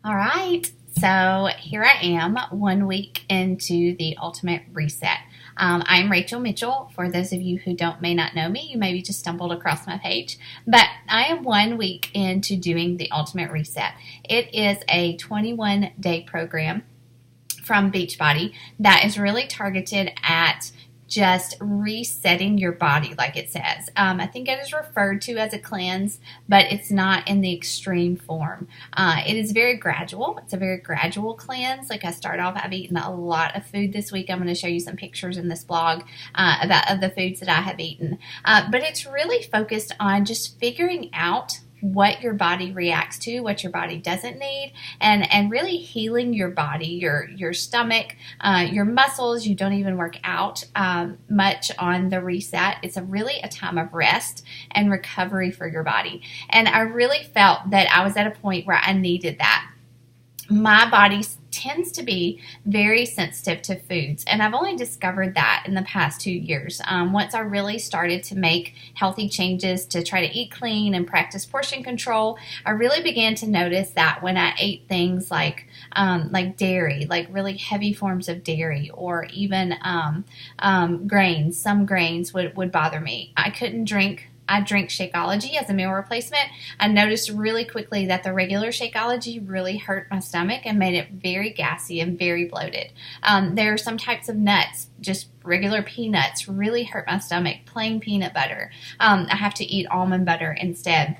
All right, so here I am 1 week into the Ultimate Reset. I'm Rachel Mitchell. For those of you who may not know me, you maybe just stumbled across my page, but I am 1 week into doing the Ultimate Reset. It is a 21-day program from Beachbody that is really targeted at just resetting your body, like it says. I think it is referred to as a cleanse, but it's not in the extreme form. It is very gradual. It's a very gradual cleanse. Like I start off, I've eaten a lot of food this week. I'm going to show you some pictures in this blog of the foods that I have eaten. But it's really focused on just figuring out what your body reacts to, what your body doesn't need, and really healing your body, your stomach, your muscles. You don't even work out much on the reset. It's really a time of rest and recovery for your body. And I really felt that I was at a point where I needed that. My body tends to be very sensitive to foods, and I've only discovered that in the past 2 years. Once I really started to make healthy changes to try to eat clean and practice portion control, I really began to notice that when I ate things like dairy, like really heavy forms of dairy, or even grains, some grains would bother me. I drink Shakeology as a meal replacement. I noticed really quickly that the regular Shakeology really hurt my stomach and made it very gassy and very bloated. There are some types of nuts, just regular peanuts, really hurt my stomach. Plain peanut butter. I have to eat almond butter instead,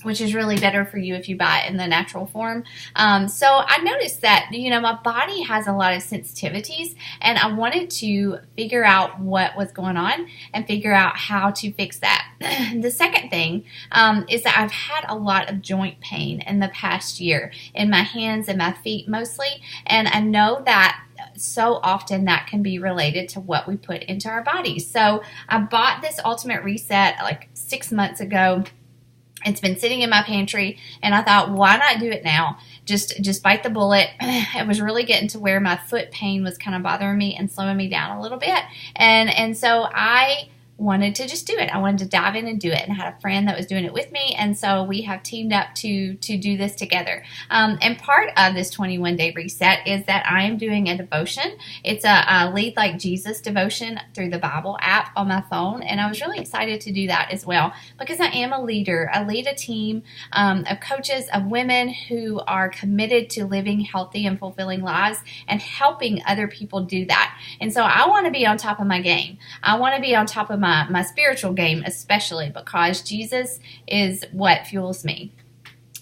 which is really better for you if you buy it in the natural form. So I noticed that, my body has a lot of sensitivities, and I wanted to figure out what was going on and figure out how to fix that. The second thing is that I've had a lot of joint pain in the past year, in my hands and my feet mostly, and I know that so often that can be related to what we put into our bodies. So I bought this Ultimate Reset like 6 months ago. It's been sitting in my pantry, and I thought, why not do it now? Just bite the bullet. It was really getting to where my foot pain was kind of bothering me and slowing me down a little bit. And so I wanted to just do it. I wanted to dive in and do it, and I had a friend that was doing it with me, and so we have teamed up to do this together. And part of this 21-day reset is that I am doing a devotion. It's a Lead Like Jesus devotion through the Bible app on my phone, and I was really excited to do that as well because I am a leader. I lead a team of coaches, of women who are committed to living healthy and fulfilling lives and helping other people do that. And so I want to be on top of my game. I want to be on top of my spiritual game, especially because Jesus is what fuels me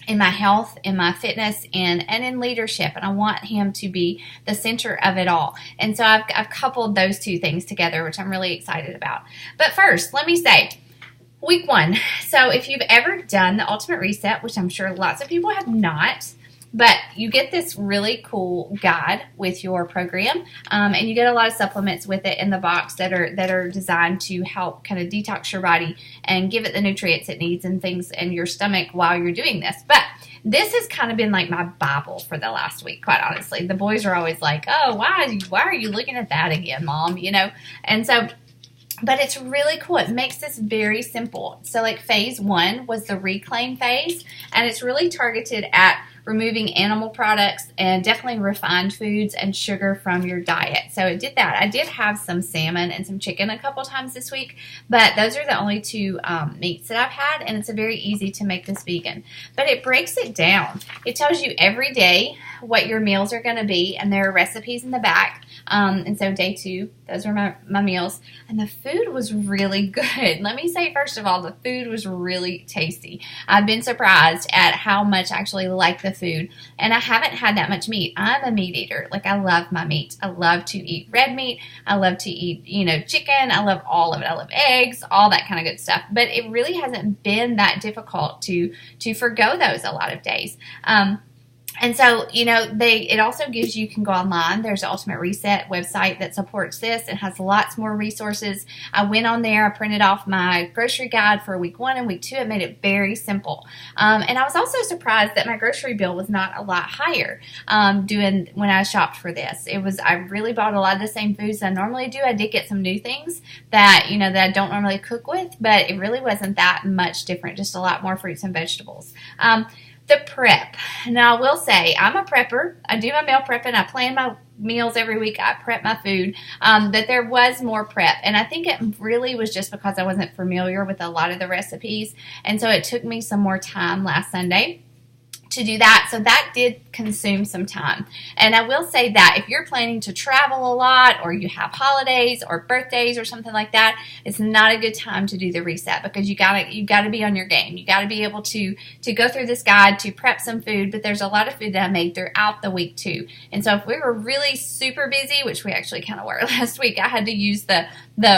in my health, in my fitness, and in leadership. And I want him to be the center of it all. And so I've coupled those two things together, which I'm really excited about. But first, let me say, week 1. So if you've ever done the Ultimate Reset, which I'm sure lots of people have not, but you get this really cool guide with your program, and you get a lot of supplements with it in the box that are designed to help kind of detox your body and give it the nutrients it needs and things in your stomach while you're doing this. But this has kind of been like my Bible for the last week, quite honestly. The boys are always like, "Oh, why are you looking at that again, Mom?" And so. But it's really cool. It makes this very simple. So like phase 1 was the reclaim phase, and it's really targeted at removing animal products and definitely refined foods and sugar from your diet. So it did that. I did have some salmon and some chicken a couple times this week, but those are the only two meats that I've had, and it's very easy to make this vegan. But it breaks it down. It tells you every day what your meals are going to be, and there are recipes in the back. And so day 2, those were my meals, and the food was really good. Let me say, first of all, the food was really tasty. I've been surprised at how much I actually like the food, and I haven't had that much meat. I'm a meat eater. Like, I love my meat. I love to eat red meat. I love to eat, chicken. I love all of it. I love eggs, all that kind of good stuff. But it really hasn't been that difficult to forgo those a lot of days. And so, it also gives you can go online. There's an Ultimate Reset website that supports this. It has lots more resources. I went on there. I printed off my grocery guide for week 1 and week 2. It made it very simple. And I was also surprised that my grocery bill was not a lot higher when I shopped for this. I really bought a lot of the same foods I normally do. I did get some new things that I don't normally cook with, but it really wasn't that much different, just a lot more fruits and vegetables. the prep. Now, I will say, I'm a prepper. I do my meal prepping. I plan my meals every week. I prep my food. But there was more prep. And I think it really was just because I wasn't familiar with a lot of the recipes. And so it took me some more time last Sunday to do that. So that did consume some time. And I will say that if you're planning to travel a lot, or you have holidays or birthdays or something like that, it's not a good time to do the reset, because you gotta be on your game. You gotta be able to go through this guide, to prep some food. But there's a lot of food that I made throughout the week too. And so if we were really super busy, which we actually kind of were last week, I had to use the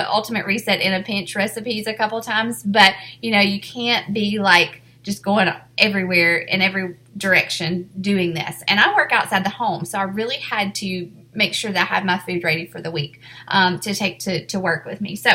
Ultimate Reset in a Pinch recipes a couple times. But you can't be like just going everywhere in every direction doing this. And I work outside the home, so I really had to make sure that I had my food ready for the week to take to work with me. So,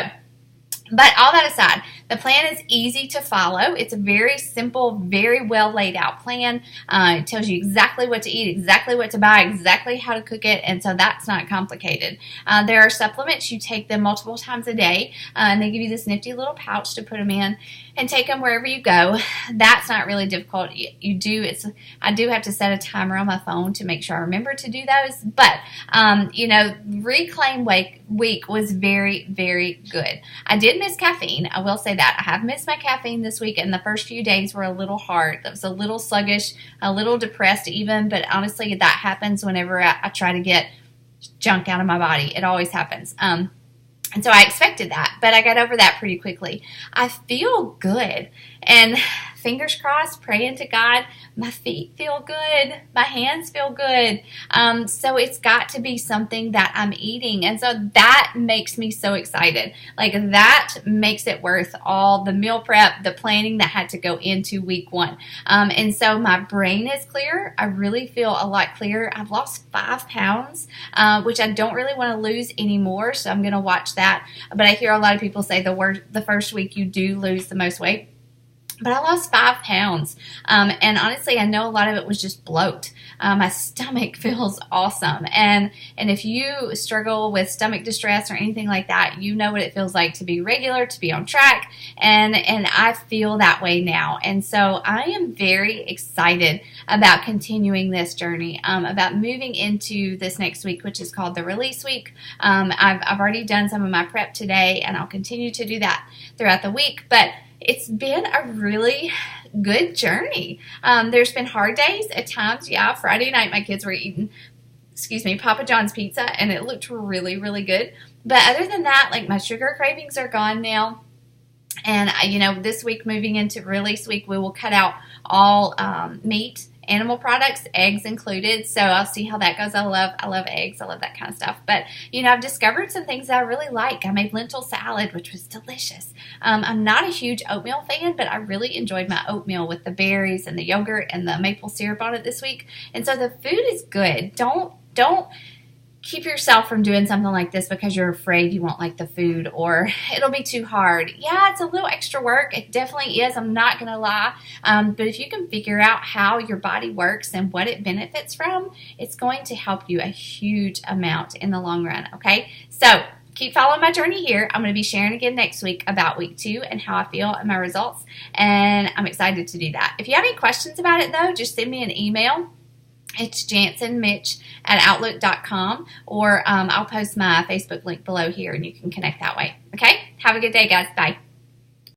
but all that aside, the plan is easy to follow. It's a very simple, very well laid out plan. It tells you exactly what to eat, exactly what to buy, exactly how to cook it, and so that's not complicated. There are supplements. You take them multiple times a day, and they give you this nifty little pouch to put them in and take them wherever you go. That's not really difficult. I do have to set a timer on my phone to make sure I remember to do those, but Reclaim Week was very, very good. I did miss caffeine. I will say that. I have missed my caffeine this week, and the first few days were a little hard. That was a little sluggish, a little depressed even, but honestly, that happens whenever I try to get junk out of my body. It always happens. And so I expected that, but I got over that pretty quickly. I feel good, and fingers crossed, praying to God, my feet feel good, my hands feel good. So it's got to be something that I'm eating, and so that makes me so excited. Like, that makes it worth all the meal prep, the planning that had to go into week 1. And so my brain is clear. I really feel a lot clearer. I've lost 5 pounds, which I don't really want to lose anymore, so I'm going to watch that. But I hear a lot of people say the first week you do lose the most weight. But I lost 5 pounds, and honestly, I know a lot of it was just bloat. My stomach feels awesome, and if you struggle with stomach distress or anything like that, you know what it feels like to be regular, to be on track, and I feel that way now. And so I am very excited about continuing this journey, about moving into this next week, which is called the Release Week. I've already done some of my prep today, and I'll continue to do that throughout the week, but it's been a really good journey. There's been hard days at times. Yeah, Friday night my kids were eating, Papa John's pizza, and it looked really, really good. But other than that, like, my sugar cravings are gone now. And, this week, moving into Release Week, we will cut out all meat, animal products, eggs included. So I'll see how that goes. I love eggs. I love that kind of stuff. But, I've discovered some things that I really like. I made lentil salad, which was delicious. I'm not a huge oatmeal fan, but I really enjoyed my oatmeal with the berries and the yogurt and the maple syrup on it this week. And so the food is good. Don't keep yourself from doing something like this because you're afraid you won't like the food or it'll be too hard. Yeah, it's a little extra work. It definitely is. I'm not going to lie. But if you can figure out how your body works and what it benefits from, it's going to help you a huge amount in the long run. Okay. So keep following my journey here. I'm going to be sharing again next week about week 2 and how I feel and my results. And I'm excited to do that. If you have any questions about it though, just send me an email. It's janzenmitch@outlook.com, or I'll post my Facebook link below here and you can connect that way. Okay? Have a good day, guys. Bye.